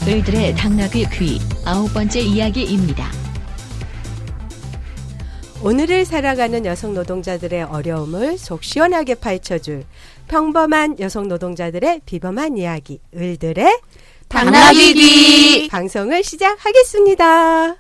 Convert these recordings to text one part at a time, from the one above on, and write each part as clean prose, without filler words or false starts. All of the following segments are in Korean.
을들의 당나귀 귀 9번째 이야기입니다. 오늘을 살아가는 여성 노동자들의 어려움을 속 시원하게 파헤쳐줄 평범한 여성 노동자들의 비범한 이야기, 을들의 당나귀 귀 방송을 시작하겠습니다.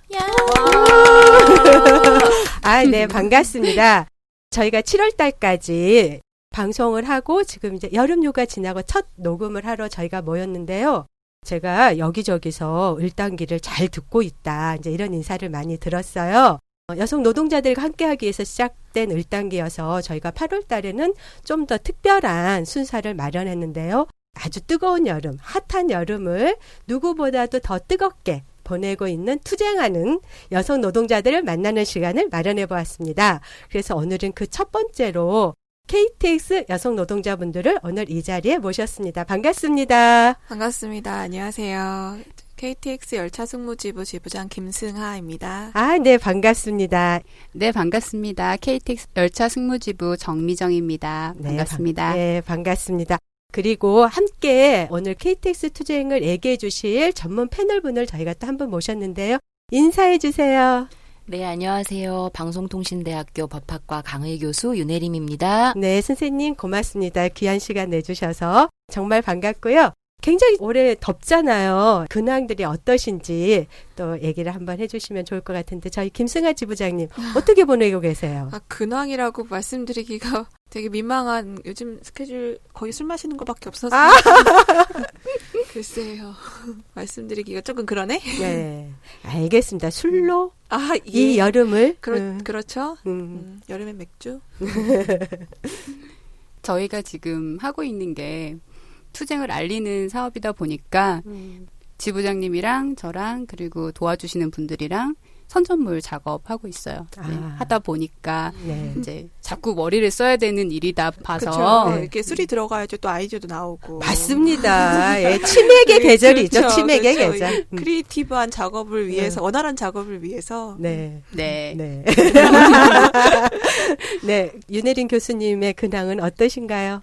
네, 반갑습니다. 저희가 7월 달까지 방송을 하고 지금 이제 여름 휴가 지나고 첫 녹음을 하러 저희가 모였는데요. 제가 여기저기서 을당기를 잘 듣고 있다. 이제 이런 인사를 많이 들었어요. 여성 노동자들과 함께하기 위해서 시작된 을당기여서 저희가 8월 달에는 좀 더 특별한 순서를 마련했는데요. 아주 뜨거운 여름, 핫한 여름을 누구보다도 더 뜨겁게 보내고 있는 투쟁하는 여성 노동자들을 만나는 시간을 마련해 보았습니다. 그래서 오늘은 그 첫 번째로 KTX 여성 노동자분들을 오늘 이 자리에 모셨습니다. 반갑습니다. 반갑습니다. 안녕하세요. KTX 열차 승무지부 지부장 김승하입니다. 네, 반갑습니다. 네, 반갑습니다. KTX 열차 승무지부 정미정입니다. 반갑습니다. 네, 반갑습니다. 그리고 함께 오늘 KTX 투쟁을 얘기해 주실 전문 패널분을 저희가 또 한 분 모셨는데요. 인사해 주세요. 네, 안녕하세요. 방송통신대학교 법학과 강의 교수 윤혜림입니다. 네, 선생님 고맙습니다. 귀한 시간 내주셔서 정말 반갑고요. 굉장히 올해 덥잖아요. 근황들이 어떠신지 또 얘기를 한번 해주시면 좋을 것 같은데 저희 김승하 지부장님 어떻게 보내고 계세요? 근황이라고 말씀드리기가 되게 민망한 요즘 스케줄 거의 술 마시는 것밖에 없어서 글쎄요. 말씀드리기가 조금 그러네? 네, 알겠습니다. 술로 예. 이 여름을 그렇죠. 여름엔 맥주. 저희가 지금 하고 있는 게 투쟁을 알리는 사업이다 보니까 지부장님이랑 저랑 그리고 도와주시는 분들이랑 선전물 작업하고 있어요. 네, 하다 보니까 이제 자꾸 머리를 써야 되는 일이다 봐서 그렇죠. 이렇게 술이 들어가야죠. 또 아이디어도 나오고. 맞습니다. 예, 치맥의 계절이죠. 그렇죠. 치맥의 그렇죠. 계절. 크리에이티브한 작업을 위해서, 원활한 작업을 위해서. 네. 네. 네, 윤혜린 교수님의 근황은 어떠신가요?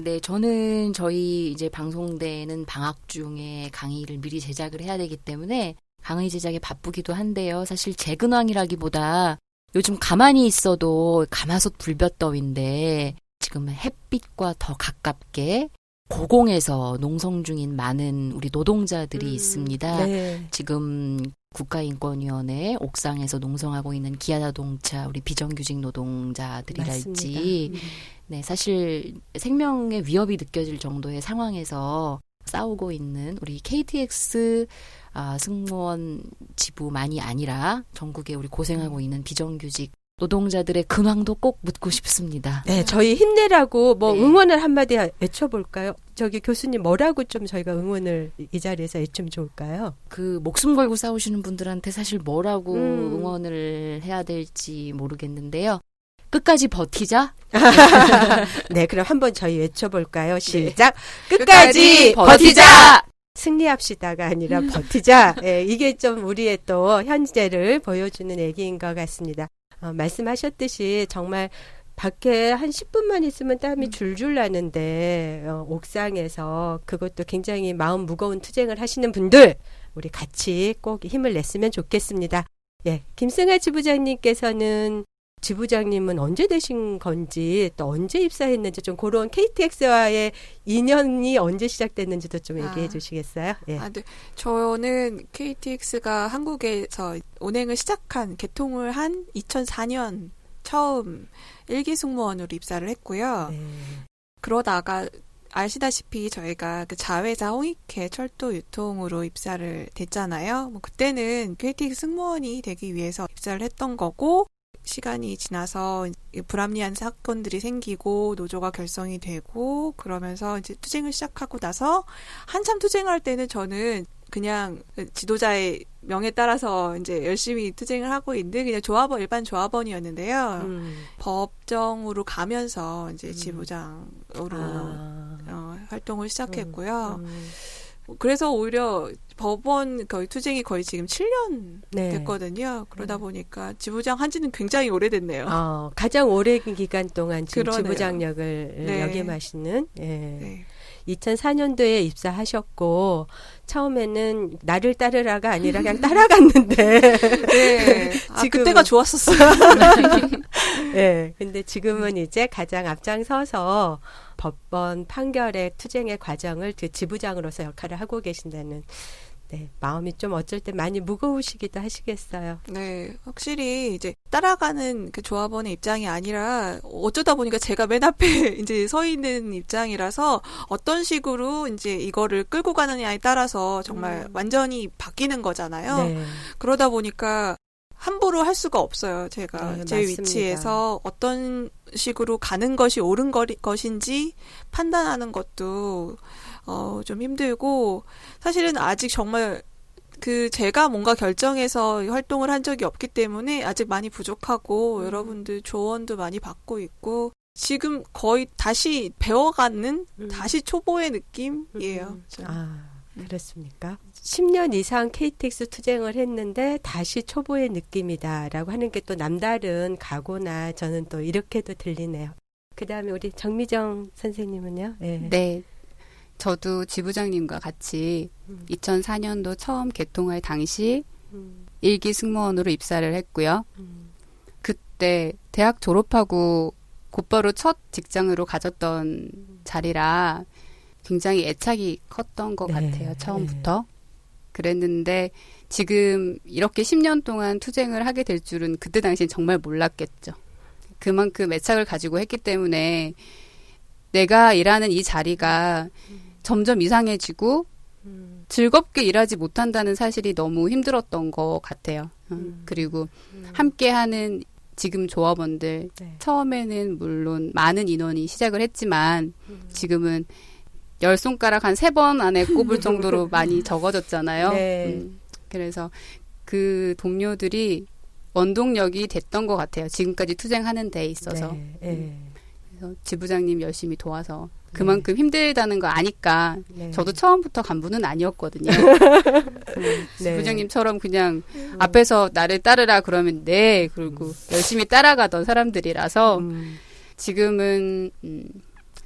네, 저는 저희 이제 방송대는 방학 중에 강의를 미리 제작을 해야 되기 때문에 강의 제작에 바쁘기도 한데요. 사실 제 근황이라기보다 요즘 가만히 있어도 가마솥 불볕더위인데 지금 햇빛과 더 가깝게 고공에서 농성 중인 많은 우리 노동자들이 있습니다. 네. 지금 국가인권위원회 옥상에서 농성하고 있는 기아자동차 우리 비정규직 노동자들이랄지 네, 사실 생명의 위협이 느껴질 정도의 상황에서 싸우고 있는 우리 KTX 승무원 지부만이 아니라 전국에 우리 고생하고 있는 비정규직 노동자들의 근황도 꼭 묻고 싶습니다. 네, 저희 힘내라고 네. 응원을 한마디 외쳐볼까요? 저기 교수님 뭐라고 좀 저희가 응원을 이 자리에서 외치면 좋을까요? 그 목숨 걸고 싸우시는 분들한테 사실 뭐라고 응원을 해야 될지 모르겠는데요. 끝까지 버티자. 네, 그럼 한번 저희 외쳐볼까요? 시작. 네. 끝까지 버티자. 승리합시다가 아니라 버티자. 네, 이게 좀 우리의 또 현재를 보여주는 얘기인 것 같습니다. 말씀하셨듯이 정말 밖에 한 10분만 있으면 땀이 줄줄 나는데 옥상에서 그것도 굉장히 마음 무거운 투쟁을 하시는 분들 우리 같이 꼭 힘을 냈으면 좋겠습니다. 예, 김승하 지부장님께서는 지부장님은 언제 되신 건지 또 언제 입사했는지 좀 그런 KTX와의 인연이 언제 시작됐는지도 좀 얘기해 주시겠어요? 예. 네. 저는 KTX가 한국에서 운행을 개통을 한 2004년 처음 1기 승무원으로 입사를 했고요. 네. 그러다가 아시다시피 저희가 그 자회사 홍익회 철도 유통으로 입사를 됐잖아요. 그때는 KTX 승무원이 되기 위해서 입사를 했던 거고 시간이 지나서 불합리한 사건들이 생기고 노조가 결성이 되고 그러면서 이제 투쟁을 시작하고 나서 한참 투쟁할 때는 저는 그냥 지도자의 명에 따라서 이제 열심히 투쟁을 하고 있는 그냥 일반 조합원이었는데요. 법정으로 가면서 이제 지부장으로 활동을 시작했고요. 그래서 오히려 법원 투쟁이 거의 지금 7년 됐거든요. 그러다 보니까 지부장 한지는 굉장히 오래됐네요. 가장 오랜 기간 동안 지금 그러네요. 지부장 역을 네. 역임하시는. 예. 네. 2004년도에 입사하셨고 처음에는 나를 따르라가 아니라 그냥 따라갔는데 네. 지금은- 그때가 좋았었어요. 네, 근데 지금은 이제 가장 앞장서서 법원 판결의 투쟁의 과정을 그 지부장으로서 역할을 하고 계신다는 네, 마음이 좀 어쩔 때 많이 무거우시기도 하시겠어요. 네, 확실히 이제 따라가는 그 조합원의 입장이 아니라 어쩌다 보니까 제가 맨 앞에 이제 서 있는 입장이라서 어떤 식으로 이제 이거를 끌고 가느냐에 따라서 정말 완전히 바뀌는 거잖아요. 네. 그러다 보니까 함부로 할 수가 없어요. 제가 네, 제 맞습니다. 위치에서 어떤 식으로 가는 것이 옳은 것인지 판단하는 것도 좀 힘들고 사실은 아직 정말 그 제가 뭔가 결정해서 활동을 한 적이 없기 때문에 아직 많이 부족하고 여러분들 조언도 많이 받고 있고 지금 거의 다시 배워가는 다시 초보의 느낌이에요. 저는. 아, 그렇습니까? 10년 이상 KTX 투쟁을 했는데 다시 초보의 느낌이다라고 하는 게 또 남다른 각오나 저는 또 이렇게도 들리네요. 그 다음에 우리 정미정 선생님은요? 네. 네. 저도 지부장님과 같이 2004년도 처음 개통할 당시 일기 승무원으로 입사를 했고요. 그때 대학 졸업하고 곧바로 첫 직장으로 가졌던 자리라 굉장히 애착이 컸던 것 네, 같아요. 처음부터. 그랬는데 지금 이렇게 10년 동안 투쟁을 하게 될 줄은 그때 당시엔 정말 몰랐겠죠. 그만큼 애착을 가지고 했기 때문에 내가 일하는 이 자리가 점점 이상해지고 즐겁게 일하지 못한다는 사실이 너무 힘들었던 것 같아요. 그리고 함께하는 지금 조합원들 네. 처음에는 물론 많은 인원이 시작을 했지만 지금은 10손가락 한 3번 안에 꼽을 정도로 많이 적어졌잖아요. 네. 그래서 그 동료들이 원동력이 됐던 것 같아요. 지금까지 투쟁하는 데 있어서. 네, 네. 그래서 지부장님 열심히 도와서 그만큼 힘들다는 거 아니까 네. 저도 처음부터 간부는 아니었거든요. 네. 지부장님처럼 그냥 앞에서 나를 따르라 그러면 네 그리고 열심히 따라가던 사람들이라서 지금은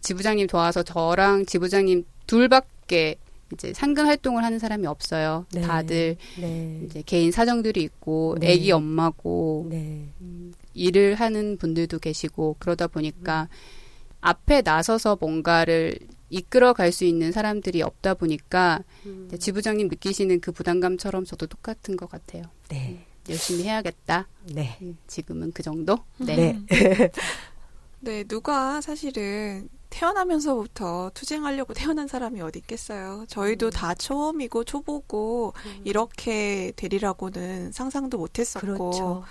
지부장님 도와서 저랑 지부장님 둘밖에 이제 상근 활동을 하는 사람이 없어요. 네. 다들 네. 이제 개인 사정들이 있고 네. 아기 엄마고 네. 일을 하는 분들도 계시고 그러다 보니까 앞에 나서서 뭔가를 이끌어 갈 수 있는 사람들이 없다 보니까 이제 지부장님 느끼시는 그 부담감처럼 저도 똑같은 것 같아요. 네. 열심히 해야겠다. 네. 지금은 그 정도? 네. 네, 누가 사실은 태어나면서부터 투쟁하려고 태어난 사람이 어디 있겠어요. 저희도 다 처음이고 초보고 이렇게 되리라고는 상상도 못했었고 그렇죠.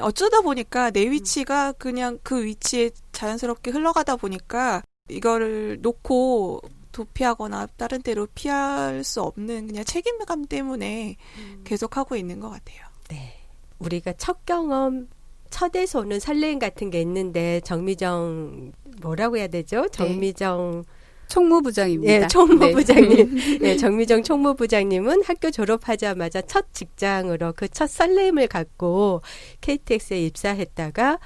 어쩌다 보니까 내 위치가 그냥 그 위치에 자연스럽게 흘러가다 보니까 이거를 놓고 도피하거나 다른 데로 피할 수 없는 그냥 책임감 때문에 계속 하고 있는 것 같아요. 네. 우리가 첫 경험, 첫에서 오는 설레임 같은 게 있는데 정미정 뭐라고 해야 되죠? 정미정 총무부장입니다. 예, 총무부장님. 예, 정미정 총무부장님은 학교 졸업하자마자 첫 직장으로 그 첫 설렘을 갖고 KTX에 입사했다가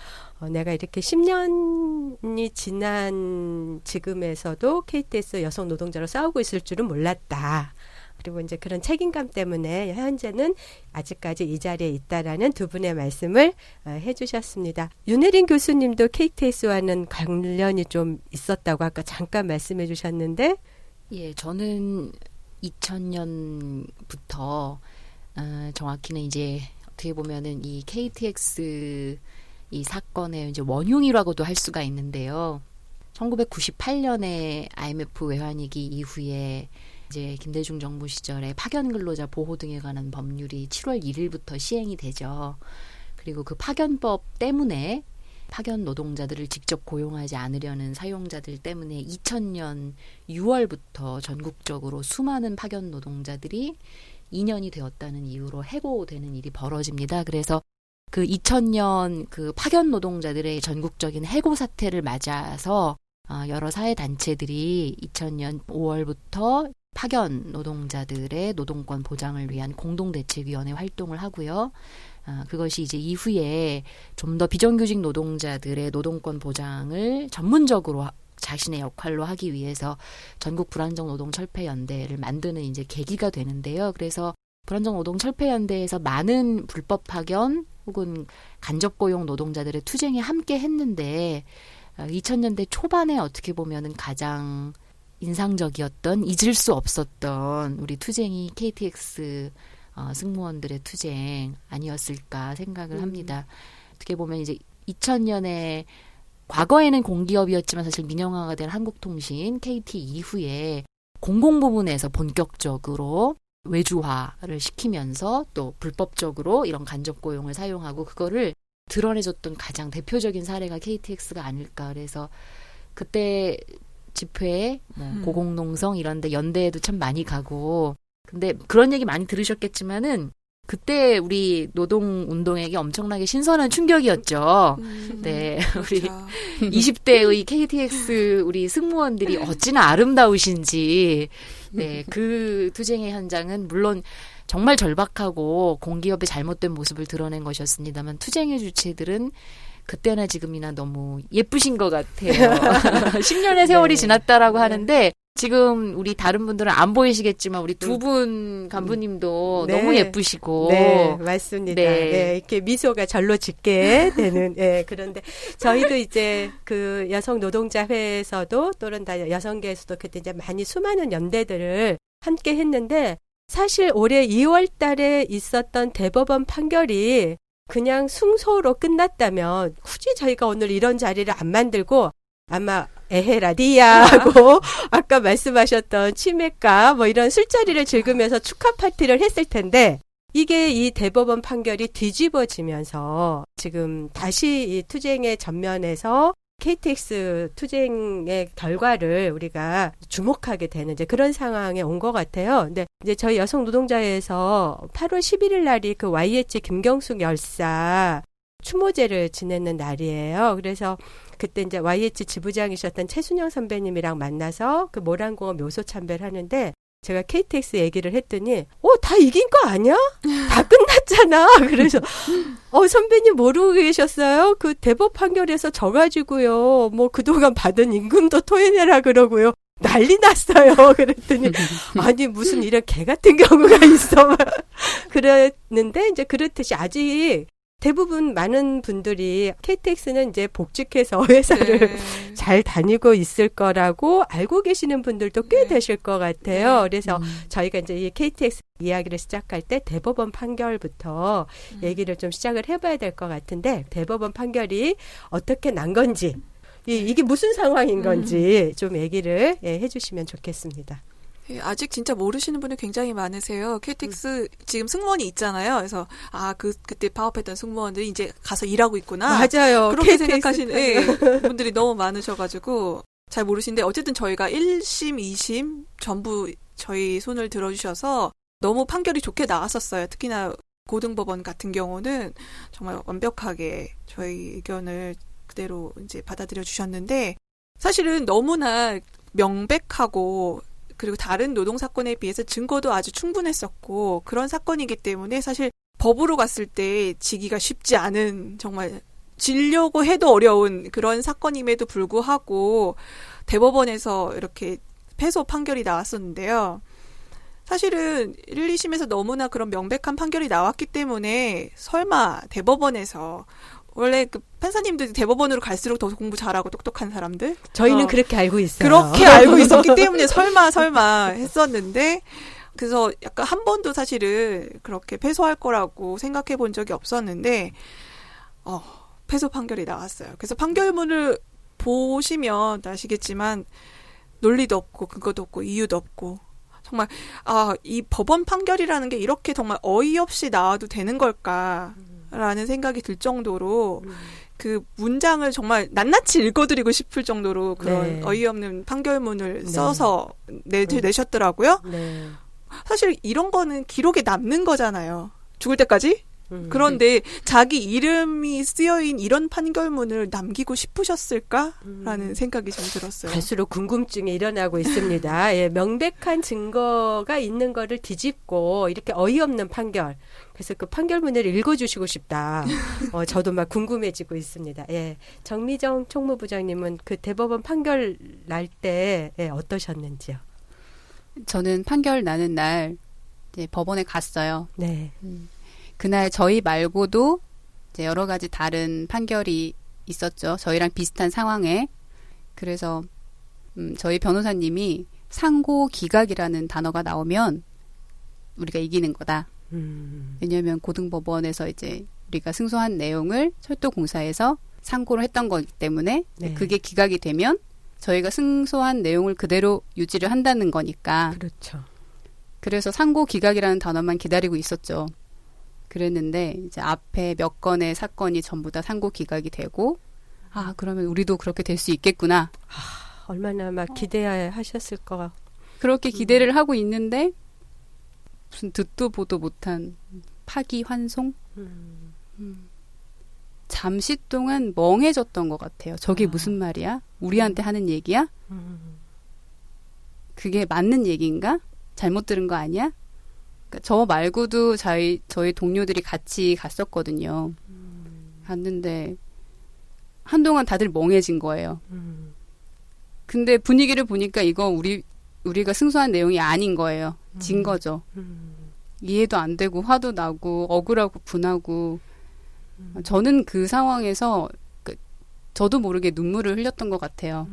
내가 이렇게 10년이 지난 지금에서도 KTX 여성 노동자로 싸우고 있을 줄은 몰랐다. 그리고 이제 그런 책임감 때문에 현재는 아직까지 이 자리에 있다라는 두 분의 말씀을 해주셨습니다. 윤혜린 교수님도 KTX와는 관련이 좀 있었다고 아까 잠깐 말씀해 주셨는데 예, 저는 2000년부터 정확히는 이제 어떻게 보면은 이 KTX 이 사건의 이제 원흉이라고도 할 수가 있는데요. 1998년에 IMF 외환위기 이후에 이제 김대중 정부 시절에 파견 근로자 보호 등에 관한 법률이 7월 1일부터 시행이 되죠. 그리고 그 파견법 때문에 파견 노동자들을 직접 고용하지 않으려는 사용자들 때문에 2000년 6월부터 전국적으로 수많은 파견 노동자들이 2년이 되었다는 이유로 해고되는 일이 벌어집니다. 그래서 그 2000년 그 파견 노동자들의 전국적인 해고 사태를 맞아서 여러 사회단체들이 2000년 5월부터 파견 노동자들의 노동권 보장을 위한 공동대책위원회 활동을 하고요. 그것이 이제 이후에 좀 더 비정규직 노동자들의 노동권 보장을 전문적으로 자신의 역할로 하기 위해서 전국 불안정 노동 철폐 연대를 만드는 이제 계기가 되는데요. 그래서 불안정 노동 철폐 연대에서 많은 불법 파견 혹은 간접 고용 노동자들의 투쟁에 함께 했는데 2000년대 초반에 어떻게 보면은 가장 인상적이었던 잊을 수 없었던 우리 투쟁이 KTX 승무원들의 투쟁 아니었을까 생각을 합니다. 어떻게 보면 이제 2000년에 과거에는 공기업이었지만 사실 민영화가 된 한국통신 KT 이후에 공공 부문에서 본격적으로 외주화를 시키면서 또 불법적으로 이런 간접 고용을 사용하고 그거를 드러내줬던 가장 대표적인 사례가 KTX가 아닐까. 그래서 그때 집회, 고공농성 이런 데 연대에도 참 많이 가고 근데 그런 얘기 많이 들으셨겠지만은 그때 우리 노동운동에게 엄청나게 신선한 충격이었죠. 네, 우리 그렇죠. 20대의 KTX 우리 승무원들이 어찌나 아름다우신지 네, 그 투쟁의 현장은 물론 정말 절박하고 공기업의 잘못된 모습을 드러낸 것이었습니다만 투쟁의 주체들은 그때나 지금이나 너무 예쁘신 것 같아요. 10년의 세월이 네. 지났다라고 하는데 지금 우리 다른 분들은 안 보이시겠지만 우리 두 분 간부님도 네. 너무 예쁘시고 네, 맞습니다. 네. 네, 이렇게 미소가 절로 짓게 되는, 예, 그런데 저희도 이제 그 여성 노동자회에서도 또는 다 여성계에서도 그때 이제 많이 수많은 연대들을 함께 했는데 사실 올해 2월 달에 있었던 대법원 판결이 그냥 승소로 끝났다면 굳이 저희가 오늘 이런 자리를 안 만들고 아마 에헤라디야하고 아까 말씀하셨던 치맥과 뭐 이런 술자리를 즐기면서 축하 파티를 했을 텐데 이게 이 대법원 판결이 뒤집어지면서 지금 다시 이 투쟁의 전면에서 KTX 투쟁의 결과를 우리가 주목하게 되는 이제 그런 상황에 온 것 같아요. 근데 이제 저희 여성 노동자회에서 8월 11일 날이 그 YH 김경숙 열사 추모제를 지내는 날이에요. 그래서 그때 이제 YH 지부장이셨던 최순영 선배님이랑 만나서 그 모란공원 묘소 참배를 하는데 제가 KTX 얘기를 했더니 다 이긴 거 아니야? 다 끝났잖아. 그래서 선배님 모르고 계셨어요? 그 대법 판결에서 져가지고요. 뭐 그동안 받은 임금도 토해내라 그러고요. 난리 났어요. 그랬더니 아니 무슨 이런 개 같은 경우가 있어. 그랬는데 이제 그렇듯이 아직 대부분 많은 분들이 KTX는 이제 복직해서 회사를 네. 잘 다니고 있을 거라고 알고 계시는 분들도 꽤 네. 되실 것 같아요. 네. 그래서 저희가 이제 이 KTX 이야기를 시작할 때 대법원 판결부터 얘기를 좀 시작을 해봐야 될 것 같은데 대법원 판결이 어떻게 난 건지 이게 무슨 상황인 건지 좀 얘기를 해주시면 좋겠습니다. 예, 아직 진짜 모르시는 분이 굉장히 많으세요. KTX 지금 승무원이 있잖아요. 그래서 그때 파업했던 승무원들이 이제 가서 일하고 있구나. 맞아요. 그렇게 KTX 생각하시는 분들이 너무 많으셔가지고 잘 모르시는데 어쨌든 저희가 1심, 2심 전부 저희 손을 들어주셔서 너무 판결이 좋게 나왔었어요. 특히나 고등법원 같은 경우는 정말 완벽하게 저희 의견을 그대로 이제 받아들여 주셨는데 사실은 너무나 명백하고 그리고 다른 노동사건에 비해서 증거도 아주 충분했었고 그런 사건이기 때문에 사실 법으로 갔을 때 지기가 쉽지 않은 정말 지려고 해도 어려운 그런 사건임에도 불구하고 대법원에서 이렇게 패소 판결이 나왔었는데요. 사실은 1, 2심에서 너무나 그런 명백한 판결이 나왔기 때문에 설마 대법원에서 원래 그 판사님들이 대법원으로 갈수록 더 공부 잘하고 똑똑한 사람들? 저희는 그렇게 알고 있어요. 그렇게 알고 있었기 때문에 설마 했었는데 그래서 약간 한 번도 사실은 그렇게 패소할 거라고 생각해 본 적이 없었는데 패소 판결이 나왔어요. 그래서 판결문을 보시면 아시겠지만 논리도 없고 근거도 없고 이유도 없고 정말 이 법원 판결이라는 게 이렇게 정말 어이없이 나와도 되는 걸까라는 생각이 들 정도로 그 문장을 정말 낱낱이 읽어드리고 싶을 정도로 그런 네. 어이없는 판결문을 네. 써서 내셨더라고요. 네. 사실 이런 거는 기록에 남는 거잖아요. 죽을 때까지. 그런데 자기 이름이 쓰여인 이런 판결문을 남기고 싶으셨을까라는 생각이 좀 들었어요. 갈수록 궁금증이 일어나고 있습니다. 예, 명백한 증거가 있는 거를 뒤집고 이렇게 어이없는 판결. 그래서 그 판결문을 읽어주시고 싶다. 저도 막 궁금해지고 있습니다. 예, 정미정 총무부장님은 그 대법원 판결 날 때 어떠셨는지요? 저는 판결 나는 날 이제 법원에 갔어요. 네. 그날 저희 말고도 이제 여러 가지 다른 판결이 있었죠. 저희랑 비슷한 상황에. 그래서 저희 변호사님이 상고 기각이라는 단어가 나오면 우리가 이기는 거다. 왜냐하면 고등법원에서 이제 우리가 승소한 내용을 철도공사에서 상고를 했던 거기 때문에 네. 그게 기각이 되면 저희가 승소한 내용을 그대로 유지를 한다는 거니까. 그렇죠. 그래서 상고 기각이라는 단어만 기다리고 있었죠. 그랬는데 이제 앞에 몇 건의 사건이 전부 다 상고 기각이 되고 그러면 우리도 그렇게 될 수 있겠구나. 얼마나 막 기대하셨을 거. 그렇게 기대를 하고 있는데 무슨 듣도 보도 못한 파기환송? 잠시 동안 멍해졌던 것 같아요. 저게 무슨 말이야? 우리한테 하는 얘기야? 그게 맞는 얘기인가? 잘못 들은 거 아니야? 그러니까 저 말고도 저희 동료들이 같이 갔었거든요. 갔는데 한동안 다들 멍해진 거예요. 근데 분위기를 보니까 이거 우리가 승소한 내용이 아닌 거예요. 진 거죠. 이해도 안 되고 화도 나고 억울하고 분하고 저는 그 상황에서 저도 모르게 눈물을 흘렸던 것 같아요.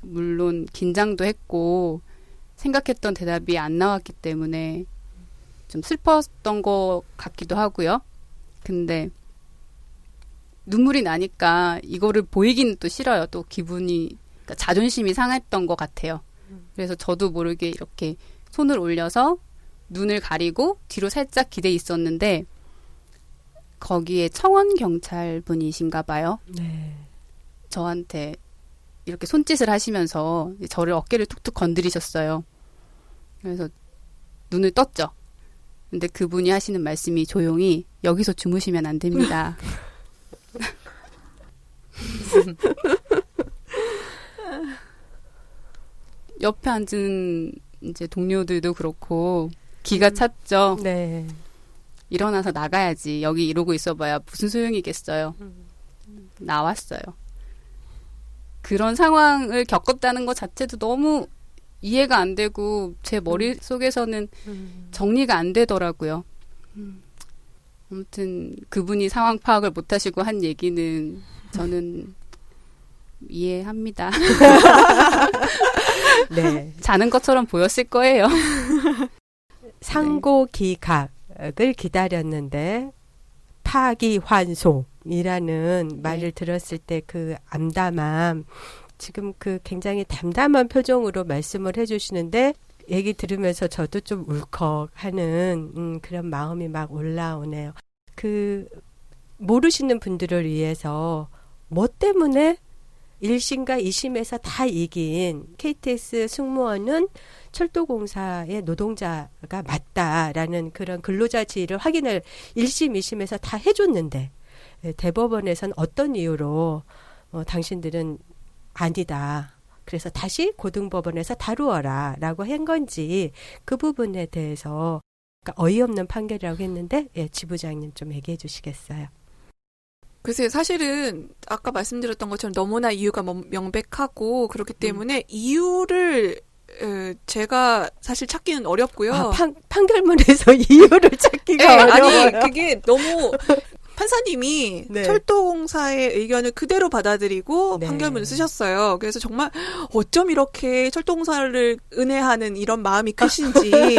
물론 긴장도 했고 생각했던 대답이 안 나왔기 때문에 좀 슬펐던 것 같기도 하고요. 근데 눈물이 나니까 이거를 보이기는 또 싫어요. 또 기분이 그러니까 자존심이 상했던 것 같아요. 그래서 저도 모르게 이렇게 손을 올려서 눈을 가리고 뒤로 살짝 기대 있었는데 거기에 청원 경찰 분이신가 봐요. 네. 저한테 이렇게 손짓을 하시면서 저를 어깨를 툭툭 건드리셨어요. 그래서 눈을 떴죠. 근데 그분이 하시는 말씀이 조용히 여기서 주무시면 안 됩니다. 옆에 앉은 이제 동료들도 그렇고 기가 찼죠. 네. 일어나서 나가야지. 여기 이러고 있어봐야 무슨 소용이겠어요. 나왔어요. 그런 상황을 겪었다는 것 자체도 너무 이해가 안 되고 제 머릿속에서는 정리가 안 되더라고요. 아무튼 그분이 상황 파악을 못하시고 한 얘기는 저는 이해합니다. 네. 자는 것처럼 보였을 거예요. 상고 기각을 기다렸는데 파기환송이라는 말을 들었을 때 그 암담함, 지금 그 굉장히 담담한 표정으로 말씀을 해주시는데 얘기 들으면서 저도 좀 울컥하는 그런 마음이 막 올라오네요. 그 모르시는 분들을 위해서 뭐 때문에 1심과 2심에서 다 이긴 KTX 승무원은 철도공사의 노동자가 맞다라는 그런 근로자 지위를 확인을 1심, 2심에서 다 해줬는데 대법원에서는 어떤 이유로 당신들은 아니다. 그래서 다시 고등법원에서 다루어라 라고 한 건지 그 부분에 대해서 그러니까 어이없는 판결이라고 했는데 지부장님 좀 얘기해 주시겠어요? 글쎄요, 사실은 아까 말씀드렸던 것처럼 너무나 이유가 명백하고 그렇기 때문에 이유를 제가 사실 찾기는 어렵고요. 판결문에서 이유를 찾기가 어려워요. 아니, 그게 너무 판사님이 네. 철도공사의 의견을 그대로 받아들이고 네. 판결문을 쓰셨어요. 그래서 정말 어쩜 이렇게 철도공사를 은혜하는 이런 마음이 크신지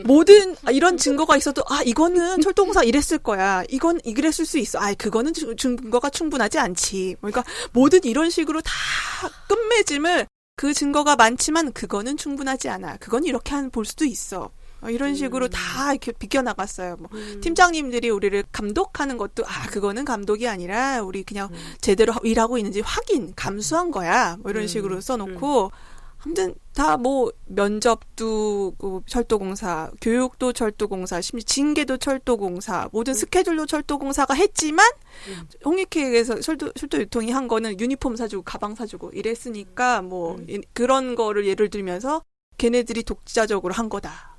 모든 이런 증거가 있어도 이거는 철도공사 이랬을 거야. 이건 이랬을 수 있어. 그거는 증거가 충분하지 않지. 그러니까 모든 이런 식으로 다 끝맺음을 그 증거가 많지만 그거는 충분하지 않아. 그건 이렇게 볼 수도 있어. 이런 식으로 다 이렇게 비껴나갔어요. 팀장님들이 우리를 감독하는 것도 그거는 감독이 아니라 우리 그냥 제대로 일하고 있는지 감수한 거야. 이런 식으로 써놓고 아무튼 다 뭐 면접도 철도공사, 교육도 철도공사, 심지어 징계도 철도공사, 모든 스케줄도 철도공사가 했지만 홍익회에서 철도 유통이 한 거는 유니폼 사주고 가방 사주고 이랬으니까 뭐 그런 거를 예를 들면서 걔네들이 독자적으로 한 거다.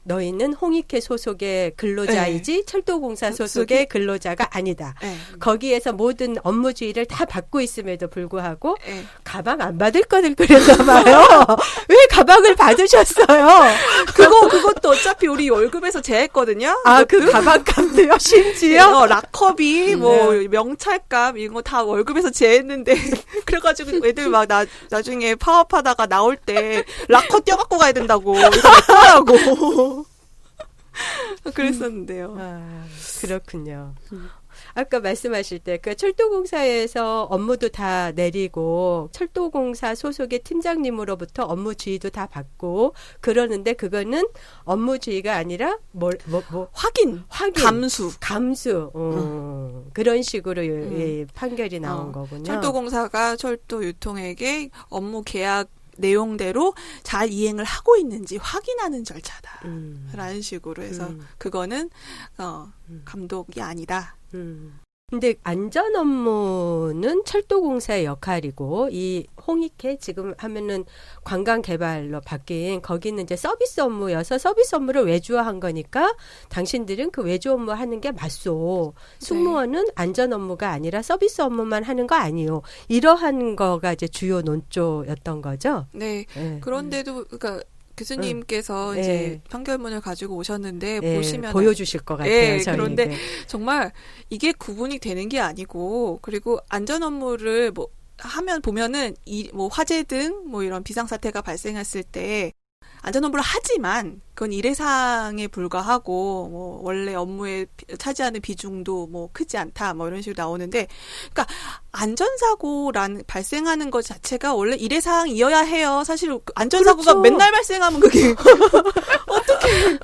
너희는 홍익회 소속의 근로자이지 철도공사 소속의 근로자가 아니다. 네. 거기에서 모든 업무 지휘를 다 받고 있음에도 불구하고 네. 가방 안 받을 거를 그랬나 봐요. 왜 가방을 받으셨어요? 그것도 어차피 우리 월급에서 제했거든요. 아, 그 가방값도요, 심지어? 락커비, 뭐, 명찰값, 이거 다 월급에서 제했는데, 그래가지고 애들 막 나중에 파업하다가 나올 때, 락커 떼어갖고 가야 된다고, 이렇게 했더라고. 그랬었는데요. 아, 그렇군요. 아까 말씀하실 때 그 철도공사에서 업무도 다 내리고 철도공사 소속의 팀장님으로부터 업무 지휘도 다 받고 그러는데 그거는 업무 지휘가 아니라 확인. 감수. 그런 식으로 예, 판결이 나온 거군요. 철도공사가 철도 유통에게 업무 계약 내용대로 잘 이행을 하고 있는지 확인하는 절차다. 라는 식으로 해서 그거는 감독이 아니다. 근데 안전 업무는 철도공사의 역할이고 이 홍익회 지금 하면은 관광개발로 바뀐 거기는 이제 서비스 업무여서 서비스 업무를 외주화한 거니까 당신들은 그 외주 업무 하는 게 맞소. 승무원은 안전 업무가 아니라 서비스 업무만 하는 거 아니요. 이러한 거가 이제 주요 논조였던 거죠. 네. 네. 그런데도 그러니까 교수님께서 이제 판결문을 가지고 오셨는데 보시면 보여주실 것 같아요. 네, 저희에게. 그런데 정말 이게 구분이 되는 게 아니고 그리고 안전 업무를 뭐 하면 보면은 뭐 화재 등 뭐 이런 비상 사태가 발생했을 때 안전 업무를 하지만 그건 일회상에 불과하고 뭐 원래 업무에 차지하는 비중도 뭐 크지 않다 뭐 이런 식으로 나오는데 그러니까 안전사고란 발생하는 것 자체가 원래 일회상이어야 해요. 사실 안전사고가 그렇죠. 맨날 발생하면 그게 어떻게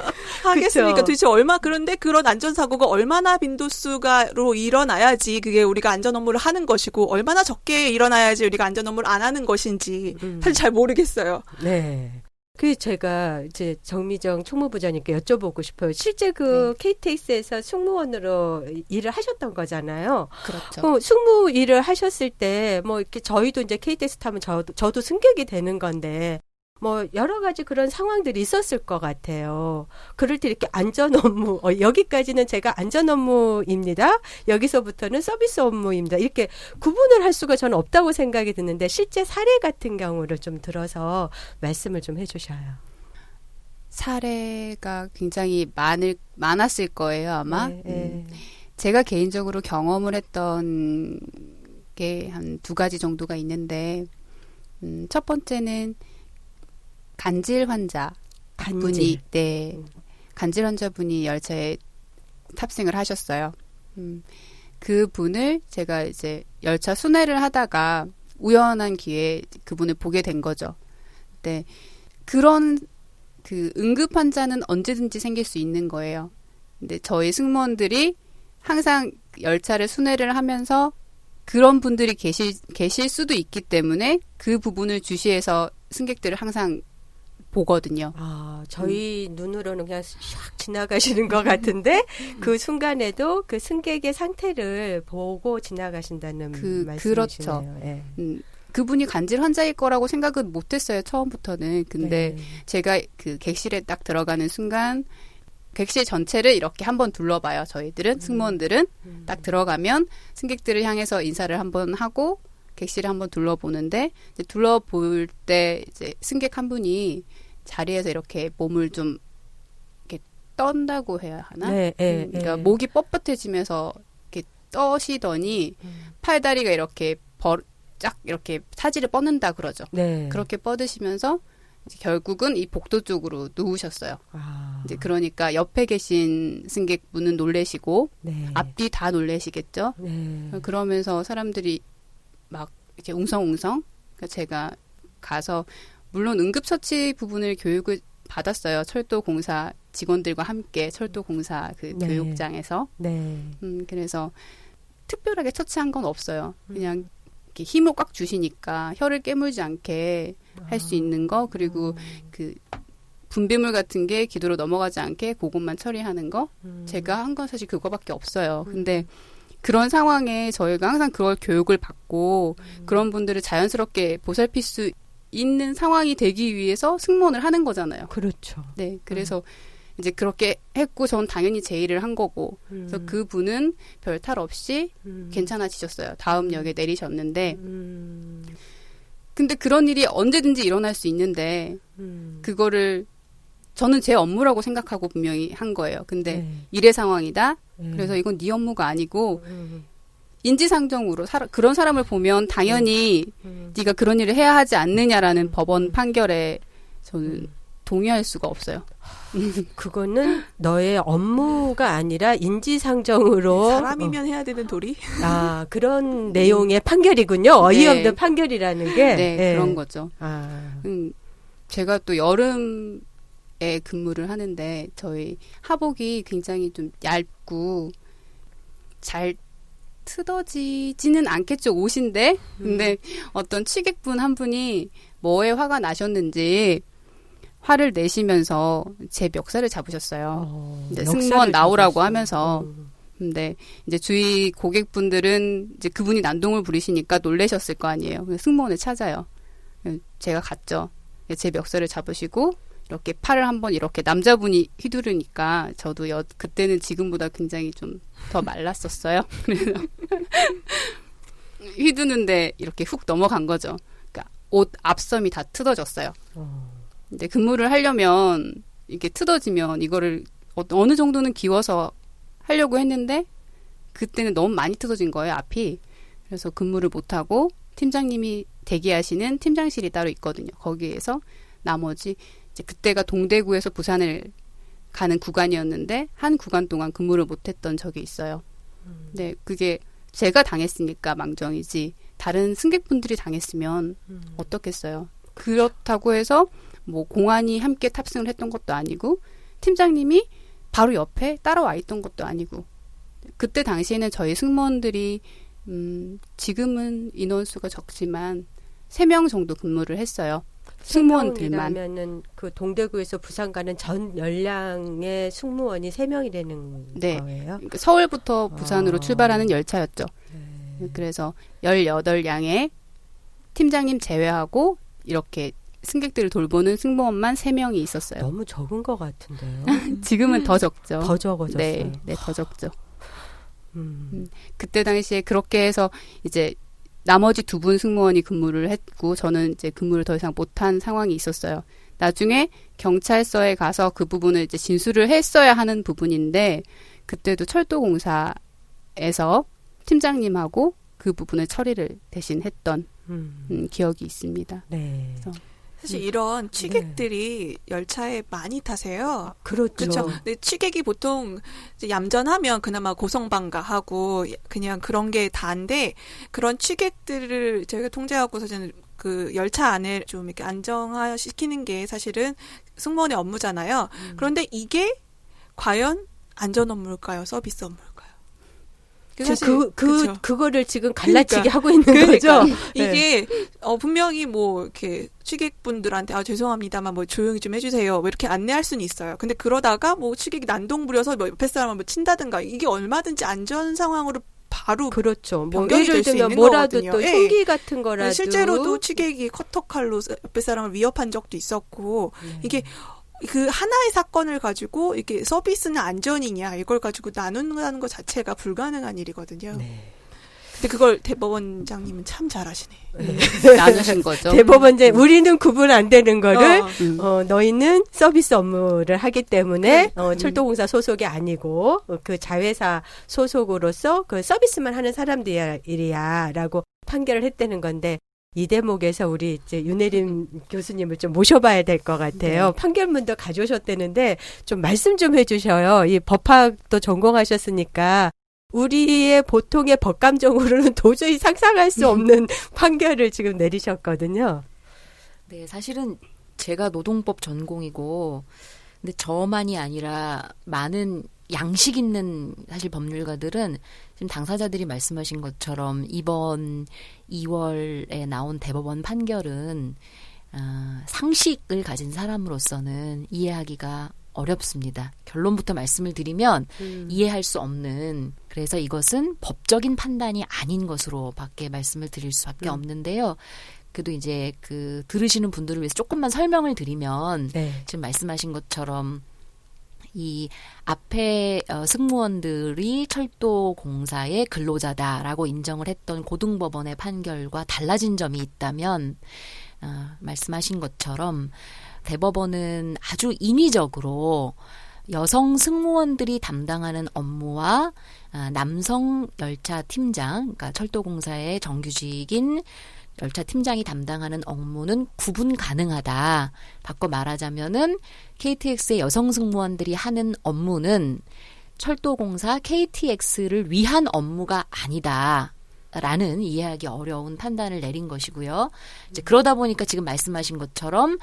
하겠습니까? 그렇죠. 도대체 그런데 그런 안전사고가 얼마나 빈도수가로 일어나야지 그게 우리가 안전 업무를 하는 것이고 얼마나 적게 일어나야지 우리가 안전 업무를 안 하는 것인지 사실 잘 모르겠어요. 네. 그 제가 이제 정미정 총무부장님께 여쭤보고 싶어요. 실제 그 KTX에서 승무원으로 일을 하셨던 거잖아요. 그렇죠. 승무 일을 하셨을 때 뭐 이렇게 저희도 이제 KTX 타면 저도 승객이 되는 건데 뭐 여러 가지 그런 상황들이 있었을 것 같아요. 그럴 때 이렇게 안전 업무, 여기까지는 제가 안전 업무입니다. 여기서부터는 서비스 업무입니다. 이렇게 구분을 할 수가 저는 없다고 생각이 드는데 실제 사례 같은 경우를 좀 들어서 말씀을 좀 해주셔요. 사례가 굉장히 많았을 거예요, 아마. 네. 제가 개인적으로 경험을 했던 게 한 2가지 정도가 있는데, 첫 번째는 간질 환자분이, 간질 환자분이 열차에 탑승을 하셨어요. 그 분을 제가 이제 열차 순회를 하다가 우연한 기회에 그분을 보게 된 거죠. 근데 그런 그 응급 환자는 언제든지 생길 수 있는 거예요. 근데 저희 승무원들이 항상 열차를 순회를 하면서 그런 분들이 계실 수도 있기 때문에 그 부분을 주시해서 승객들을 항상 보거든요. 아, 저희 눈으로는 그냥 샥 지나가시는 것 같은데 그 순간에도 그 승객의 상태를 보고 지나가신다는 말씀이시네요. 그렇죠. 네. 그분이 간질 환자일 거라고 생각은 못했어요. 처음부터는. 근데 네. 제가 그 객실에 딱 들어가는 순간 객실 전체를 이렇게 한번 둘러봐요. 저희들은 승무원들은 딱 들어가면 승객들을 향해서 인사를 한번 하고 객실을 한번 둘러보는데 이제 둘러볼 때 이제 승객 한 분이 자리에서 이렇게 몸을 좀 이렇게 떤다고 해야 하나? 그러니까 목이 뻣뻣해지면서 이렇게 떠시더니 팔다리가 이렇게 쫙 이렇게 사지를 뻗는다 그러죠. 네. 그렇게 뻗으시면서 이제 결국은 이 복도 쪽으로 누우셨어요. 아. 이제 그러니까 옆에 계신 승객분은 놀래시고 네. 앞뒤 다 놀래시겠죠. 네. 그러면서 사람들이 막 이렇게 웅성웅성. 그러니까 제가 가서 물론 응급처치 부분을 교육을 받았어요. 철도공사 직원들과 함께 철도공사 그 네. 교육장에서. 네. 그래서 특별하게 처치한 건 없어요. 그냥 이렇게 힘을 꽉 주시니까 혀를 깨물지 않게 할 수 있는 거, 그리고 그 분비물 같은 게 기도로 넘어가지 않게 그것만 처리하는 거. 제가 한 건 사실 그거밖에 없어요. 근데 그런 상황에 저희가 항상 그걸 교육을 받고 그런 분들을 자연스럽게 보살필 수 있는 상황이 되기 위해서 승무원을 하는 거잖아요. 그렇죠. 네, 그래서 이제 그렇게 했고 전 당연히 제 일을 한 거고 그래서 그분은 별 탈 없이 괜찮아지셨어요. 다음 역에 내리셨는데 근데 그런 일이 언제든지 일어날 수 있는데 그거를 저는 제 업무라고 생각하고 분명히 한 거예요. 근데 일의 상황이다. 그래서 이건 네 업무가 아니고 인지상정으로 그런 사람을 보면 당연히 네가 그런 일을 해야 하지 않느냐라는 법원 판결에 저는 동의할 수가 없어요. 그거는 너의 업무가 아니라 인지상정으로 사람이면 해야 되는 도리? 아 그런 내용의 판결이군요. 어이없는 네. 판결이라는 게 네, 그런 거죠. 아. 제가 또 여름에 근무를 하는데 저희 하복이 굉장히 좀 얇고 잘 트어지지는 않겠죠, 옷인데. 근데 어떤 취객분 한 분이 뭐에 화가 나셨는지 화를 내시면서 제 멱살을 잡으셨어요. 이제 승무원 나오라고 하면서. 근데 이제 주위 고객분들은 이제 그분이 난동을 부리시니까 놀라셨을 거 아니에요. 그래서 승무원을 찾아요. 제가 갔죠. 제 멱살을 잡으시고 이렇게 팔을 한번 이렇게 남자분이 휘두르니까 저도 그때는 지금보다 굉장히 좀 더 말랐었어요. 그래서 휘두는데 이렇게 훅 넘어간 거죠. 그러니까 옷 앞섬이 다 뜯어졌어요. 근데 근무를 하려면 이게 뜯어지면 이거를 어느 정도는 기워서 하려고 했는데 그때는 너무 많이 뜯어진 거예요, 앞이. 그래서 근무를 못하고 팀장님이 대기하시는 팀장실이 따로 있거든요. 거기에서 나머지 이제 그때가 동대구에서 부산을 가는 구간이었는데 한 구간 동안 근무를 못했던 적이 있어요. 근데 그게 제가 당했으니까 망정이지 다른 승객분들이 당했으면 어떻겠어요. 그렇다고 해서 뭐 공안이 함께 탑승을 했던 것도 아니고 팀장님이 바로 옆에 따라와 있던 것도 아니고 그때 당시에는 저희 승무원들이 지금은 인원수가 적지만 3명 정도 근무를 했어요. 승무원들만. 그러면은 그 동대구에서 부산 가는 전 열량의 승무원이 3명이 되는 네. 거예요. 그러니까 서울부터 부산으로 출발하는 열차였죠. 그래서 18량의 팀장님 제외하고 이렇게 승객들을 돌보는 승무원만 3명이 있었어요. 너무 적은 것 같은데요. 지금은 더 적죠. 더 적어졌어요. 네, 더 적죠. 그때 당시에 그렇게 해서 이제 나머지 2분 승무원이 근무를 했고 저는 이제 근무를 더 이상 못한 상황이 있었어요. 나중에 경찰서에 가서 그 부분을 이제 진술을 했어야 하는 부분인데 그때도 철도공사에서 팀장님하고 그 부분을 처리를 대신 했던 기억이 있습니다. 네. 그래서 사실 이런 취객들이 열차에 많이 타세요. 그렇죠. 그렇죠. 근데 취객이 보통 이제 얌전하면 그나마 고성방가하고 그냥 그런 게 다인데 그런 취객들을 저희가 통제하고서는 그 열차 안에 좀 이렇게 안정화시키는 게 사실은 승무원의 업무잖아요. 그런데 이게 과연 안전 업무일까요? 서비스 업무일까요? 그쵸. 그거를 지금 갈라치기 그러니까, 하고 있는 거죠. 이게 분명히 뭐 이렇게 취객분들한테 죄송합니다만 뭐 조용히 좀 해주세요. 뭐 이렇게 안내할 수는 있어요. 근데 그러다가 뭐 취객이 난동 부려서 뭐 옆에 사람을 뭐 친다든가 이게 얼마든지 안전 상황으로 바로 그렇죠. 뭐 변경이 예를 될 수 들면 있는 뭐라도 거거든요. 또 예. 흉기 같은 거라도 실제로도 취객이 커터칼로 옆에 사람을 위협한 적도 있었고 이게 그 하나의 사건을 가지고 이게 서비스는 안전이냐 이걸 가지고 나눈다는 것 자체가 불가능한 일이거든요. 네. 근데 그걸 대법원장님은 참 잘하시네. 나누신 거죠. 대법원장 우리는 구분 안 되는 거를 너희는 서비스 업무를 하기 때문에 철도공사 소속이 아니고 그 자회사 소속으로서 그 서비스만 하는 사람들이야라고 판결을 했다는 건데 이 대목에서 우리 이제 윤혜림 교수님을 좀 모셔봐야 될 것 같아요. 네. 판결문도 가져오셨다는데 좀 말씀 좀 해주셔요. 이 법학도 전공하셨으니까 우리의 보통의 법감정으로는 도저히 상상할 수 없는 판결을 지금 내리셨거든요. 네, 사실은 제가 노동법 전공이고, 근데 저만이 아니라 많은 양식 있는 사실 법률가들은 지금 당사자들이 말씀하신 것처럼 이번 2월에 나온 대법원 판결은 상식을 가진 사람으로서는 이해하기가 어렵습니다. 결론부터 말씀을 드리면 이해할 수 없는, 그래서 이것은 법적인 판단이 아닌 것으로 밖에 말씀을 드릴 수밖에 없는데요. 그래도 이제 그 들으시는 분들을 위해서 조금만 설명을 드리면 네. 지금 말씀하신 것처럼 이 앞에 승무원들이 철도공사의 근로자다라고 인정을 했던 고등법원의 판결과 달라진 점이 있다면 말씀하신 것처럼 대법원은 아주 인위적으로 여성 승무원들이 담당하는 업무와 남성 열차 팀장, 그러니까 철도공사의 정규직인 열차 팀장이 담당하는 업무는 구분 가능하다. 바꿔 말하자면은 KTX의 여성 승무원들이 하는 업무는 철도공사 KTX를 위한 업무가 아니다. 라는 이해하기 어려운 판단을 내린 것이고요. 이제 그러다 보니까 지금 말씀하신 것처럼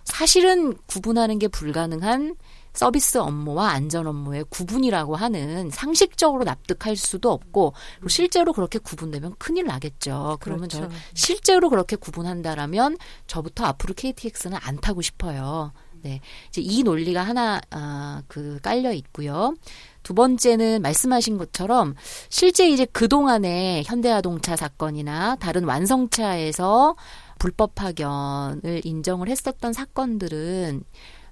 사실은 구분하는 게 불가능한 서비스 업무와 안전 업무의 구분이라고 하는 상식적으로 납득할 수도 없고 그리고 실제로 그렇게 구분되면 큰일 나겠죠. 그러면 그렇죠. 저는 실제로 그렇게 구분한다라면 저부터 앞으로 KTX는 안 타고 싶어요. 네, 이제 이 논리가 하나 깔려 있고요. 두 번째는 말씀하신 것처럼 실제 이제 그 동안에 현대자동차 사건이나 다른 완성차에서 불법 파견을 인정을 했었던 사건들은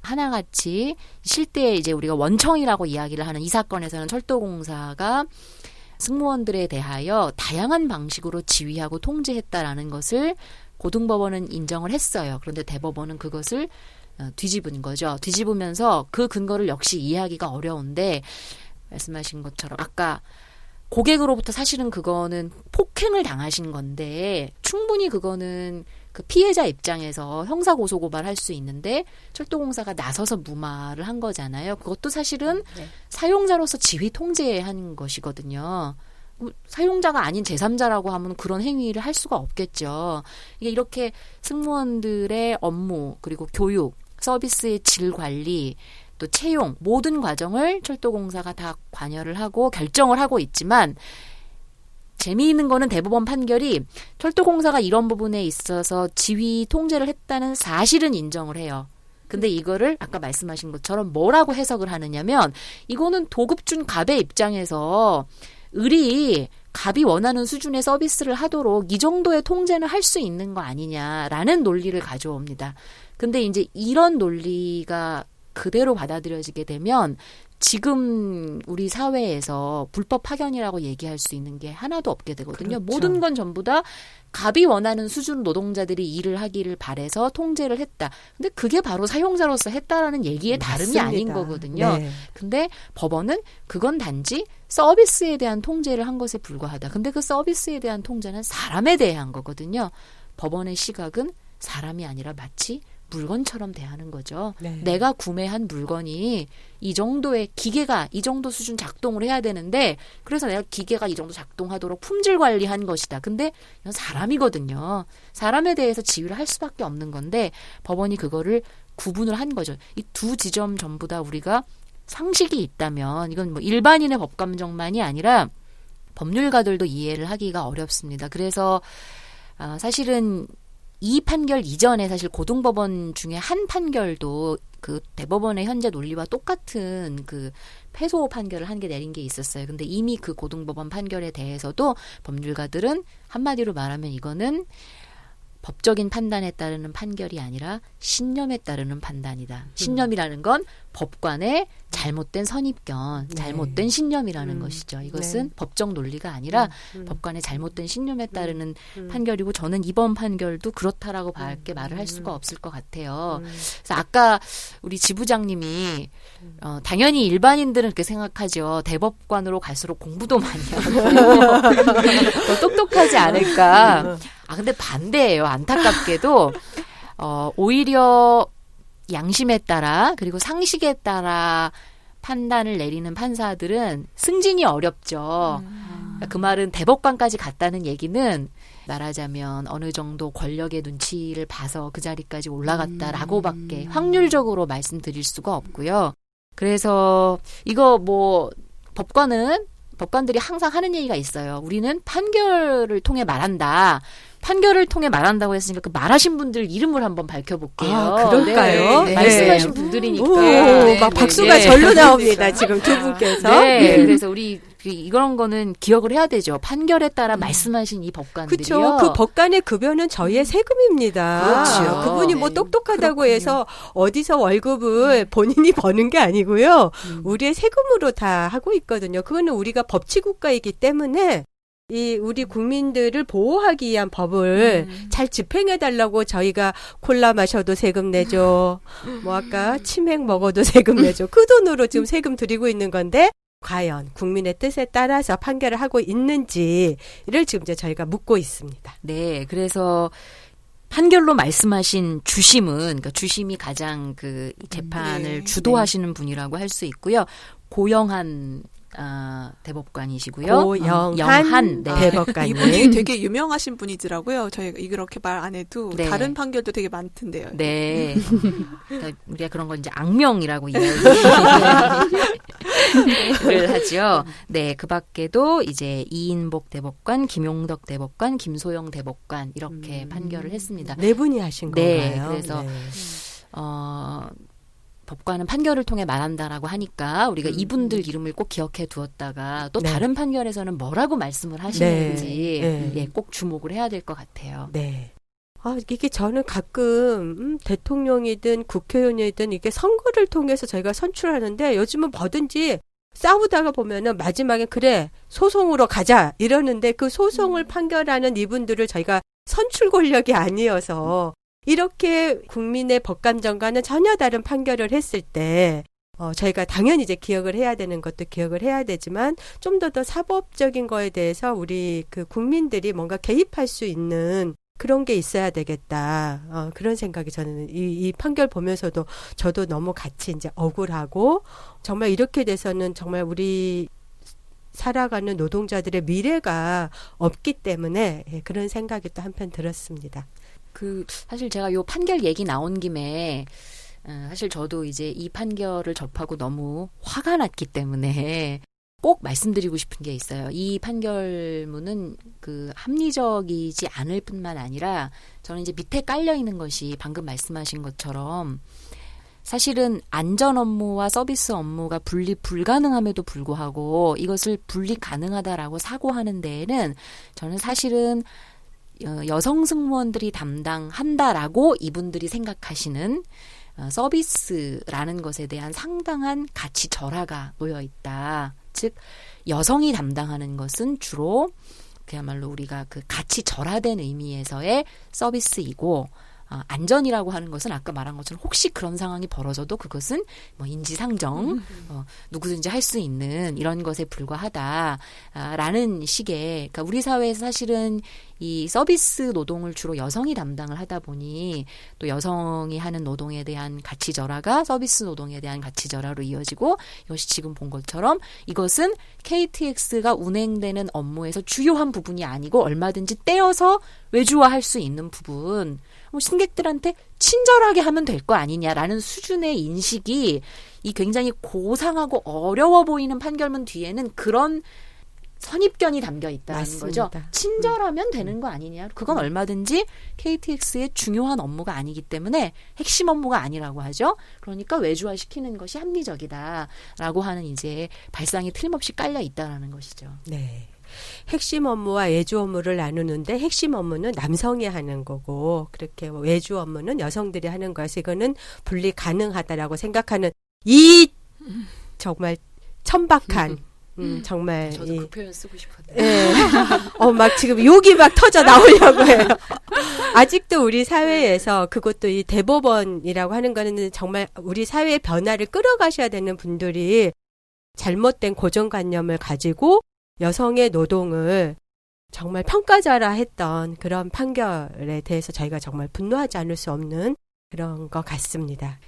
하나같이 실제 이제 우리가 원청이라고 이야기를 하는 이 사건에서는 철도공사가 승무원들에 대하여 다양한 방식으로 지휘하고 통제했다라는 것을 고등법원은 인정을 했어요. 그런데 대법원은 그것을 뒤집은 거죠. 뒤집으면서 그 근거를 역시 이해하기가 어려운데 말씀하신 것처럼 아까 고객으로부터 사실은 그거는 폭행을 당하신 건데 충분히 그거는 그 피해자 입장에서 형사고소고발할 수 있는데 철도공사가 나서서 무마를 한 거잖아요. 그것도 사실은 사용자로서 지휘 통제한 것이거든요. 사용자가 아닌 제3자라고 하면 그런 행위를 할 수가 없겠죠. 이게 이렇게 승무원들의 업무 그리고 교육, 서비스의 질 관리, 또 채용 모든 과정을 철도공사가 다 관여를 하고 결정을 하고 있지만 재미있는 거는 대법원 판결이 철도공사가 이런 부분에 있어서 지휘 통제를 했다는 사실은 인정을 해요. 근데 이거를 아까 말씀하신 것처럼 뭐라고 해석을 하느냐면 이거는 도급준 갑의 입장에서 을이 갑이 원하는 수준의 서비스를 하도록 이 정도의 통제는 할 수 있는 거 아니냐라는 논리를 가져옵니다. 근데 이제 이런 논리가 그대로 받아들여지게 되면 지금 우리 사회에서 불법 파견이라고 얘기할 수 있는 게 하나도 없게 되거든요. 그렇죠. 모든 건 전부 다 갑이 원하는 수준 노동자들이 일을 하기를 바래서 통제를 했다. 근데 그게 바로 사용자로서 했다라는 얘기의 다름이 맞습니다. 아닌 거거든요. 네. 근데 법원은 그건 단지 서비스에 대한 통제를 한 것에 불과하다. 근데 그 서비스에 대한 통제는 사람에 대한 거거든요. 법원의 시각은 사람이 아니라 마치 물건처럼 대하는 거죠. 네. 내가 구매한 물건이 이 정도의 기계가 이 정도 수준 작동을 해야 되는데 그래서 내가 기계가 이 정도 작동하도록 품질 관리한 것이다. 근데 이건 사람이거든요. 사람에 대해서 지휘를 할 수밖에 없는 건데 법원이 그거를 구분을 한 거죠. 이 두 지점 전부 다 우리가 상식이 있다면 이건 뭐 일반인의 법감정만이 아니라 법률가들도 이해를 하기가 어렵습니다. 그래서 사실은 이 판결 이전에 사실 고등법원 중에 한 판결도 그 대법원의 현재 논리와 똑같은 그 패소 판결을 한 게 내린 게 있었어요. 근데 이미 그 고등법원 판결에 대해서도 법률가들은 한마디로 말하면 이거는 법적인 판단에 따르는 판결이 아니라 신념에 따르는 판단이다. 신념이라는 건 법관의 잘못된 선입견, 잘못된 신념이라는 것이죠. 이것은 법적 논리가 아니라 법관의 잘못된 신념에 따르는 판결이고 저는 이번 판결도 그렇다라고 밖에 말을 할 수가 없을 것 같아요. 그래서 아까 우리 지부장님이 당연히 일반인들은 그렇게 생각하죠. 대법관으로 갈수록 공부도 많이 하고 더 똑똑하지 않을까. 근데 반대예요. 안타깝게도 오히려 양심에 따라 그리고 상식에 따라 판단을 내리는 판사들은 승진이 어렵죠. 그 말은 대법관까지 갔다는 얘기는 말하자면 어느 정도 권력의 눈치를 봐서 그 자리까지 올라갔다라고밖에 확률적으로 말씀드릴 수가 없고요. 그래서 이거 뭐 법관들이 항상 하는 얘기가 있어요. 우리는 판결을 통해 말한다. 판결을 통해 말한다고 했으니까 그 말하신 분들 이름을 한번 밝혀볼게요. 아, 그럴까요? 네. 네. 말씀하신 분들이니까. 오, 네, 막 네, 박수가 네. 절로 나옵니다. 지금 두 분께서. 네, 그래서 우리 이런 거는 기억을 해야 되죠. 판결에 따라 말씀하신 이 법관들이요. 그렇죠. 그 법관의 급여는 저희의 세금입니다. 그렇죠. 그분이 뭐 네. 똑똑하다고 그렇군요. 해서 어디서 월급을 본인이 버는 게 아니고요. 우리의 세금으로 다 하고 있거든요. 그거는 우리가 법치국가이기 때문에 이 우리 국민들을 보호하기 위한 법을 잘 집행해 달라고 저희가 콜라 마셔도 세금 내죠. 뭐 아까 치맥 먹어도 세금 내죠. 그 돈으로 지금 세금 드리고 있는 건데 과연 국민의 뜻에 따라서 판결을 하고 있는지를 지금 이제 저희가 묻고 있습니다. 네, 그래서 판결로 말씀하신 주심은, 그러니까 주심이 가장 그 재판을 네. 주도하시는 분이라고 할 수 있고요. 고영한 대법관이시고요. 고영한 네. 대법관님. 이분이 되게 유명하신 분이더라고요. 저희가 이렇게 말 안 해도 네. 다른 판결도 되게 많던데요. 네. 그러니까 우리가 그런 건 이제 악명이라고 이야기를 하죠. 네, 그 밖에도 이제 이인복 대법관, 김용덕 대법관, 김소영 대법관 이렇게 판결을 했습니다. 네 분이 하신 네, 건가요? 그래서 네. 법관은 판결을 통해 말한다라고 하니까 우리가 이분들 이름을 꼭 기억해 두었다가 또 네. 다른 판결에서는 뭐라고 말씀을 하시는지 네. 네. 꼭 주목을 해야 될 것 같아요. 네. 이게 저는 가끔 대통령이든 국회의원이든 이게 선거를 통해서 저희가 선출하는데 요즘은 뭐든지 싸우다가 보면은 마지막에 그래 소송으로 가자 이러는데 그 소송을 판결하는 이분들을 저희가 선출 권력이 아니어서 이렇게 국민의 법감정과는 전혀 다른 판결을 했을 때 저희가 당연히 이제 기억을 해야 되는 것도 기억을 해야 되지만 좀 더 사법적인 거에 대해서 우리 그 국민들이 뭔가 개입할 수 있는 그런 게 있어야 되겠다. 그런 생각이 저는 이 판결 보면서도 저도 너무 같이 이제 억울하고 정말 이렇게 돼서는 정말 우리 살아가는 노동자들의 미래가 없기 때문에 그런 생각이 또 한편 들었습니다. 사실 제가 요 판결 얘기 나온 김에 사실 저도 이제 이 판결을 접하고 너무 화가 났기 때문에 꼭 말씀드리고 싶은 게 있어요. 이 판결문은 합리적이지 않을 뿐만 아니라 저는 이제 밑에 깔려 있는 것이 방금 말씀하신 것처럼 사실은 안전 업무와 서비스 업무가 분리 불가능함에도 불구하고 이것을 분리 가능하다라고 사고하는 데에는 저는 사실은 여성 승무원들이 담당한다라고 이분들이 생각하시는 서비스라는 것에 대한 상당한 가치 절하가 놓여 있다. 즉 여성이 담당하는 것은 주로 그야말로 우리가 그 가치 절하된 의미에서의 서비스이고 안전이라고 하는 것은 아까 말한 것처럼 혹시 그런 상황이 벌어져도 그것은 뭐 인지상정 누구든지 할 수 있는 이런 것에 불과하다라는 식의 그러니까 우리 사회에서 사실은 이 서비스 노동을 주로 여성이 담당을 하다 보니 또 여성이 하는 노동에 대한 가치 절하가 서비스 노동에 대한 가치 절하로 이어지고 이것이 지금 본 것처럼 이것은 KTX가 운행되는 업무에서 주요한 부분이 아니고 얼마든지 떼어서 외주화할 수 있는 부분 승객들한테 친절하게 하면 될 거 아니냐라는 수준의 인식이 이 굉장히 고상하고 어려워 보이는 판결문 뒤에는 그런 선입견이 담겨 있다는 맞습니다. 거죠. 친절하면 되는 거 아니냐. 그건 얼마든지 KTX의 중요한 업무가 아니기 때문에 핵심 업무가 아니라고 하죠. 그러니까 외주화시키는 것이 합리적이다라고 하는 이제 발상이 틀림없이 깔려 있다라는 것이죠. 네. 핵심 업무와 외주 업무를 나누는데 핵심 업무는 남성이 하는 거고 그렇게 외주 업무는 여성들이 하는 거여서 이거는 분리 가능하다라고 생각하는 이 정말 천박한 정말 저도 그 표현 쓰고 싶었는데. 예. 막 지금 욕이 막 터져 나오려고 해요. 아직도 우리 사회에서 그것도 이 대법원이라고 하는 거는 정말 우리 사회의 변화를 끌어가셔야 되는 분들이 잘못된 고정관념을 가지고 여성의 노동을 정말 평가자라 했던 그런 판결에 대해서 저희가 정말 분노하지 않을 수 없는 그런 것 같습니다.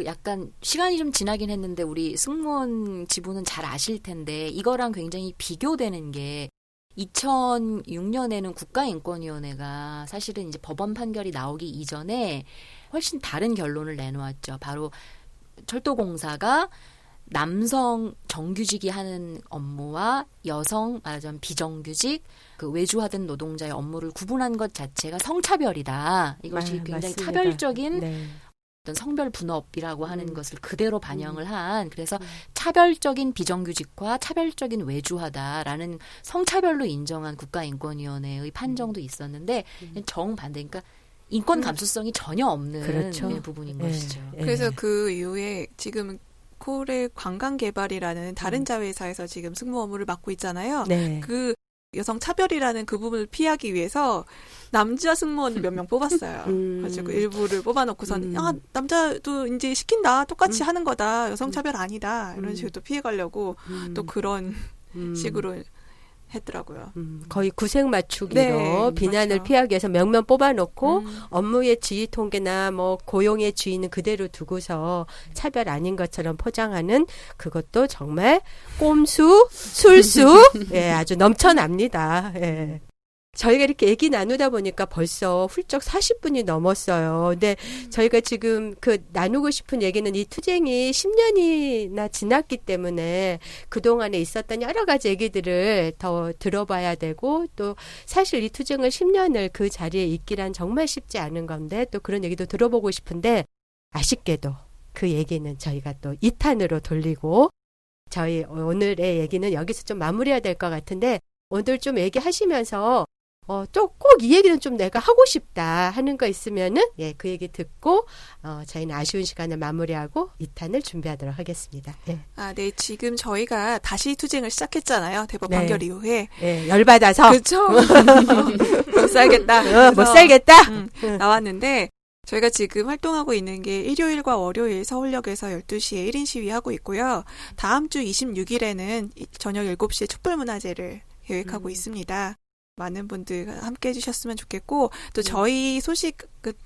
약간 시간이 좀 지나긴 했는데 우리 승무원 지부는 잘 아실 텐데 이거랑 굉장히 비교되는 게 2006년에는 국가인권위원회가 사실은 이제 법원 판결이 나오기 이전에 훨씬 다른 결론을 내놓았죠. 바로 철도공사가 남성 정규직이 하는 업무와 여성, 말하자면 비정규직, 그 외주하던 노동자의 업무를 구분한 것 자체가 성차별이다. 이것이 굉장히 맞습니다. 차별적인 네. 어떤 성별 분업이라고 하는 것을 그대로 반영을 한, 그래서 차별적인 비정규직과 차별적인 외주하다라는 성차별로 인정한 국가인권위원회의 판정도 있었는데 정반대, 그러니까 인권 감수성이 전혀 없는 그렇죠. 부분인 네. 것이죠. 네. 그래서 그 이후에 지금 코레 관광개발이라는 다른 자회사에서 지금 승무 업무를 맡고 있잖아요. 네. 그 여성 차별이라는 그 부분을 피하기 위해서 남자 승무원을 몇 명 뽑았어요. 가지고 일부를 뽑아놓고선 남자도 이제 시킨다, 똑같이 하는 거다, 여성 차별 아니다 이런 식으로 또 피해가려고 또 그런 식으로 했더라고요. 거의 구색 맞추기로 네, 비난을 맞아요. 피하기 위해서 몇명 뽑아놓고 업무의 지휘 통계나 뭐 고용의 지위는 그대로 두고서 차별 아닌 것처럼 포장하는 그것도 정말 꼼수, 술수, 예, 아주 넘쳐납니다. 예. 저희가 이렇게 얘기 나누다 보니까 벌써 훌쩍 40분이 넘었어요. 근데 저희가 지금 그 나누고 싶은 얘기는 이 투쟁이 10년이나 지났기 때문에 그동안에 있었던 여러 가지 얘기들을 더 들어봐야 되고, 또 사실 이 투쟁을 10년을 그 자리에 있기란 정말 쉽지 않은 건데 또 그런 얘기도 들어보고 싶은데, 아쉽게도 그 얘기는 저희가 또 2탄으로 돌리고 저희 오늘의 얘기는 여기서 좀 마무리해야 될 것 같은데, 오늘 좀 얘기하시면서 또 꼭 이 얘기는 좀 내가 하고 싶다 하는 거 있으면은, 예, 그 얘기 듣고, 저희는 아쉬운 시간을 마무리하고 2탄을 준비하도록 하겠습니다. 예. 아, 네. 지금 저희가 다시 투쟁을 시작했잖아요. 대법 네. 판결 이후에. 예, 열받아서. 그렇죠. 못 살겠다. 못 그래서, 살겠다? 나왔는데 저희가 지금 활동하고 있는 게 일요일과 월요일 서울역에서 12시에 1인 시위하고 있고요. 다음 주 26일에는 저녁 7시에 촛불문화제를 계획하고 있습니다. 많은 분들 함께 해주셨으면 좋겠고, 또 저희 소식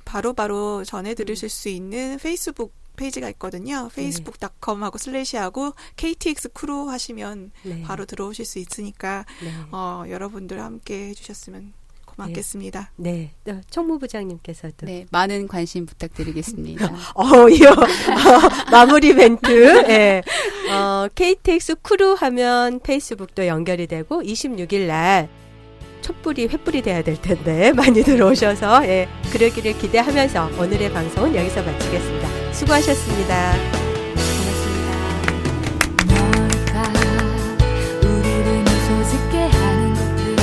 바로바로 전해드리실 수 있는 페이스북 페이지가 있거든요. facebook.com 하고 /하고 KTX 크루 하시면 네. 바로 들어오실 수 있으니까 네. 여러분들 함께 해주셨으면 고맙겠습니다. 네. 또 총무부장님께서도. 네, 많은 관심 부탁드리겠습니다. 이거 마무리 멘트. 예. KTX 크루 하면 페이스북도 연결이 되고 26일 날 촛불이 횃불이 돼야 될 텐데 많이들 오셔서, 예, 그러기를 기대하면서 오늘의 방송은 여기서 마치겠습니다. 수고하셨습니다. 뭘까 우리를 미소 짓게 하는 것들,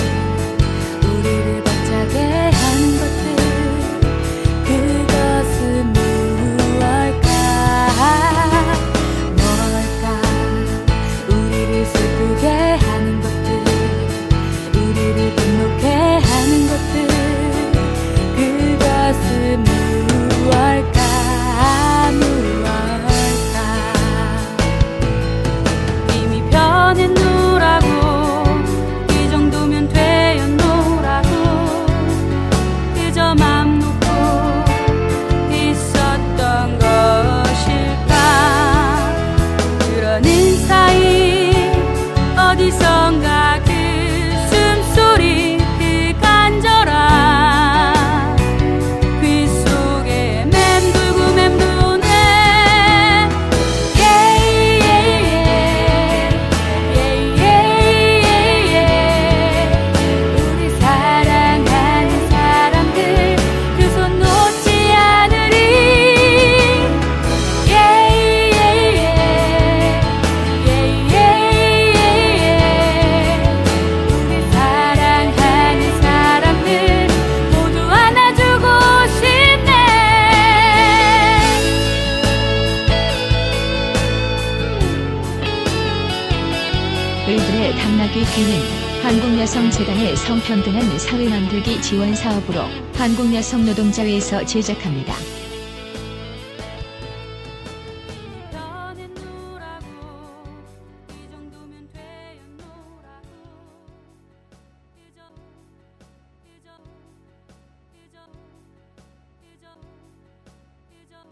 우리를 벅차게 하는 것들, 그것은 무엇일까? 뭘까 우리를 슬프게 하는 것들, 우리를 분노케 하는 것들, 그것은 무엇일까? 이미 변했노라고, 이 정도면 되었노라고, 그저 맘 놓고 있었던 것일까? 그러는 사이 어디선가 그 숨소리, 그 간절함 귀 속에 맴돌고 맴도네. 우리 사랑하는 사람들 그 손 놓지 않으리. 우리 사랑하는 사람들 모두 안아주고 싶네. 을들의 당나귀 귀는 한국여성재단의 성평등한 사회 만들기 지원 사업으로 한국여성노동자회에서 제작합니다.